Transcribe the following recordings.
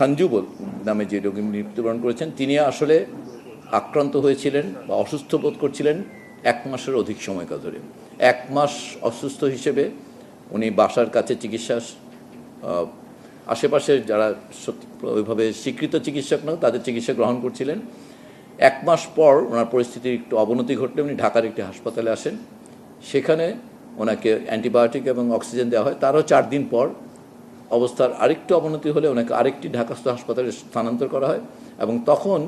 সঞ্জু নামে যে রোগী মৃত্যুবরণ করেছেন তিনি আসলে আক্রান্ত হয়েছিলেন বা অসুস্থ বোধ করছিলেন 1 মাসের অধিক সময়কাল ধরে। 1 মাস অসুস্থ হিসেবে উনি বাসার কাছে চিকিৎসা আশেপাশের যারা ওইভাবে স্বীকৃত চিকিৎসক না তাদের চিকিৎসা গ্রহণ করছিলেন। 1 মাস পর ওনার পরিস্থিতির একটু অবনতি ঘটলে উনি ঢাকার একটি হাসপাতালে আসেন। সেখানে ওনাকে অ্যান্টিবায়োটিক এবং অক্সিজেন দেওয়া হয়। তারও 4 দিন পর অবস্থার আরেকটু অবনতি হলে ওনাকে আরেকটি ঢাকাস্থ হাসপাতালে স্থানান্তর করা হয় এবং তখন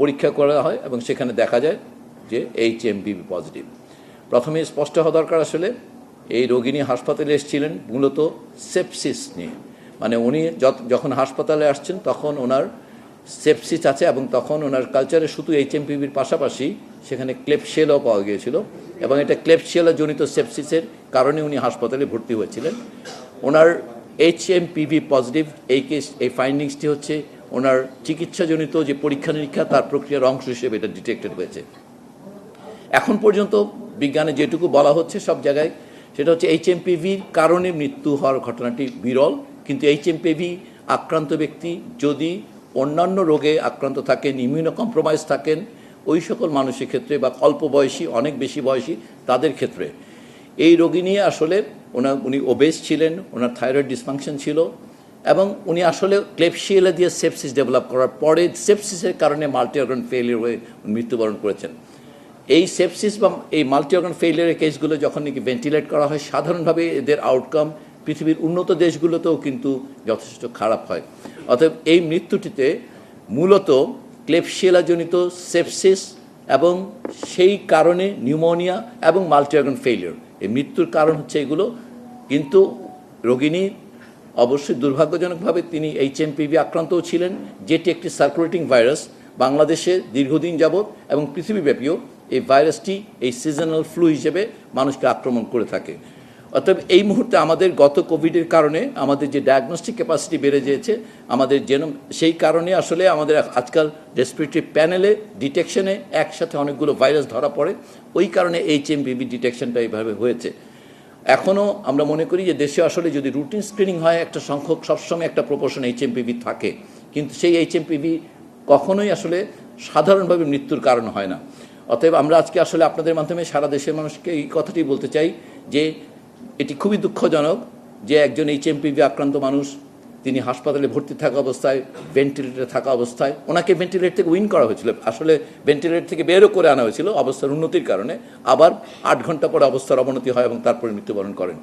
পরীক্ষা করা হয় এবং সেখানে দেখা যায় যে HMPV পজিটিভ। প্রথমে স্পষ্ট হওয়া দরকার আসলে এই রোগিনী হাসপাতালে এসেছিলেন মূলত সেপসিস নিয়ে, মানে উনি যখন হাসপাতালে আসছেন তখন ওনার সেপসিস আছে এবং তখন ওনার কালচারে শুধু HMPVর পাশাপাশি সেখানে ক্লেবশিয়েলাও পাওয়া গিয়েছিল এবং এটা ক্লেবশিয়েলা জনিত সেপসিসের কারণে উনি হাসপাতালে ভর্তি হয়েছিলেন। ওনার HMPV পজিটিভ এই ফাইন্ডিংসটি হচ্ছে ওনার চিকিৎসাজনিত যে পরীক্ষা নিরীক্ষা তার প্রক্রিয়ার অংশ হিসেবে এটা ডিটেক্টেড হয়েছে। এখন পর্যন্ত বিজ্ঞানে যেটুকু বলা হচ্ছে সব জায়গায় সেটা হচ্ছে HMPVর কারণে মৃত্যু হওয়ার ঘটনাটি বিরল, কিন্তু HMPV আক্রান্ত ব্যক্তি যদি অন্যান্য রোগে আক্রান্ত থাকেন, ইমিউনো কম্প্রোমাইজ থাকেন, ওই সকল মানুষের ক্ষেত্রে বা অল্প বয়সী অনেক বেশি বয়সী তাদের ক্ষেত্রে এই রোগী নিয়ে আসলে উনি ওবেস ছিলেন, ওনার থাইরয়েড ডিসফাংশন ছিল এবং উনি আসলে ক্লেবশিয়েলা দিয়ে সেপসিস ডেভেলপ করার পরে সেপসিসের কারণে মাল্টি অর্গান ফেলিয়ার হয়ে মৃত্যুবরণ করেছেন। এই সেপসিস বা এই মাল্টি অর্গান ফেলিয়ারের কেসগুলো যখন নাকি ভেন্টিলেট করা হয় সাধারণভাবে এদের আউটকাম পৃথিবীর উন্নত দেশগুলোতেও কিন্তু যথেষ্ট খারাপ হয়। অতএব এই মৃত্যুটিতে মূলত ক্লেবশিয়েলাজনিত সেপসিস এবং সেই কারণে নিউমোনিয়া এবং মাল্টি অর্গান ফেলিয়ার এই মৃত্যুর কারণ হচ্ছে এগুলো। কিন্তু রোগিনী অবশ্যই দুর্ভাগ্যজনকভাবে তিনি HMPV আক্রান্তও ছিলেন, যেটি একটি সার্কুলেটিং ভাইরাস। বাংলাদেশে দীর্ঘদিন যাবৎ এবং পৃথিবীব্যাপীও এই ভাইরাসটি এই সিজনাল ফ্লু হিসেবে মানুষকে আক্রমণ করে থাকে। অতএব এই মুহূর্তে আমাদের গত কোভিডের কারণে আমাদের যে ডায়াগনস্টিক ক্যাপাসিটি বেড়ে গিয়েছে, আমাদের সেই কারণে আসলে আমাদের আজকাল রেসপিরেটরি প্যানেলে ডিটেকশনে একসাথে অনেকগুলো ভাইরাস ধরা পড়ে, ওই কারণে HMPV ডিটেকশনটা এইভাবে হয়েছে। এখনও আমরা মনে করি যে দেশে আসলে যদি রুটিন স্ক্রিনিং হয় একটা সংখ্যক সবসময় একটা প্রপোর্শন HMPV থাকে, কিন্তু সেই HMPV কখনোই আসলে সাধারণভাবে মৃত্যুর কারণ হয় না। অতএব আমরা আজকে আসলে আপনাদের মাধ্যমে সারা দেশের মানুষকে এই কথাটি বলতে চাই যে এটি খুবই দুঃখজনক যে একজন HMPV আক্রান্ত মানুষ তিনি হাসপাতালে ভর্তি থাকা অবস্থায় ভেন্টিলেটরে থাকা অবস্থায় ওনাকে ভেন্টিলেটর থেকে উইন করা হয়েছিল, আসলে ভেন্টিলেটর থেকে বেরও করে আনা হয়েছিল অবস্থার উন্নতির কারণে, আবার 8 ঘন্টা পরে অবস্থার অবনতি হয় এবং তারপরে মৃত্যুবরণ করেন।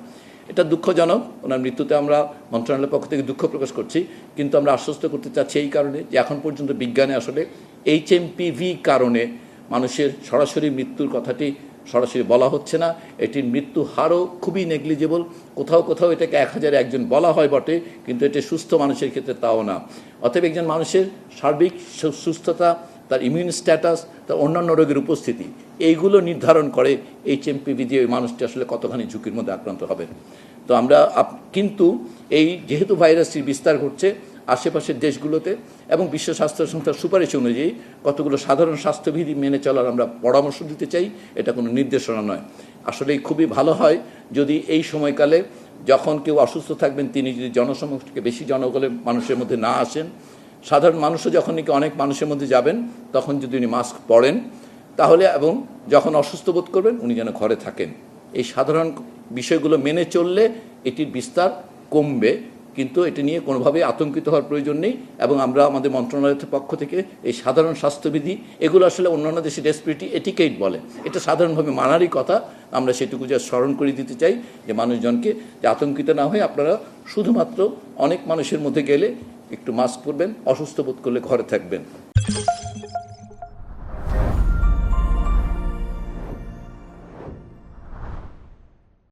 এটা দুঃখজনক। ওনার মৃত্যুতে আমরা মন্ত্রণালয়ের পক্ষ থেকে দুঃখ প্রকাশ করছি, কিন্তু আমরা আশ্বস্ত করতে চাচ্ছি এই কারণে যে এখন পর্যন্ত বিজ্ঞানে আসলে HMPV কারণে মানুষের সরাসরি মৃত্যুর কথাটি সরাসরি বলা হচ্ছে না। এটির মৃত্যু হারও খুবই নেগলিজেবল। কোথাও কোথাও এটাকে 1000-এ একজন বলা হয় বটে, কিন্তু এটা সুস্থ মানুষের ক্ষেত্রে তাও না। অতএব একজন মানুষের সার্বিক সুস্থতা, তার ইমিউন স্ট্যাটাস, তার অন্যান্য রোগের উপস্থিতি, এইগুলো নির্ধারণ করে HMPV দিয়ে ওই মানুষটি আসলে কতখানি ঝুঁকির মধ্যে আক্রান্ত হবেন। তো আমরা কিন্তু যেহেতু ভাইরাসটির বিস্তার ঘটছে আশেপাশের দেশগুলোতে এবং বিশ্ব স্বাস্থ্য সংস্থার সুপারিশ অনুযায়ী কতগুলো সাধারণ স্বাস্থ্যবিধি মেনে চলার আমরা পরামর্শ দিতে চাই, এটা কোনো নির্দেশনা নয়। আসলে খুবই ভালো হয় যদি এই সময়কালে যখন কেউ অসুস্থ থাকবেন তিনি যদি জনসমক্ষে বেশি জনগণের মানুষের মধ্যে না আসেন, সাধারণ মানুষও যখন নাকি অনেক মানুষের মধ্যে যাবেন তখন যদি উনি মাস্ক পরেন তাহলে, এবং যখন অসুস্থ বোধ করবেন উনি যেন ঘরে থাকেন। এই সাধারণ বিষয়গুলো মেনে চললে এটির বিস্তার কমবে, কিন্তু এটি নিয়ে কোনোভাবেই আতঙ্কিত হওয়ার প্রয়োজন নেই। এবং আমরা আমাদের মন্ত্রণালয়ের পক্ষ থেকে এই সাধারণ স্বাস্থ্যবিধি, এগুলো আসলে অন্যান্য দেশে রেসপিরেটরি এটিকেট বলে, এটা সাধারণভাবে মানারই কথা। আমরা সেটুকু যা স্মরণ করে দিতে চাই যে মানুষজনকে যে আতঙ্কিত না হয়ে আপনারা শুধুমাত্র অনেক মানুষের মধ্যে গেলে একটু মাস্ক পরবেন, অসুস্থ বোধ করলে ঘরে থাকবেন।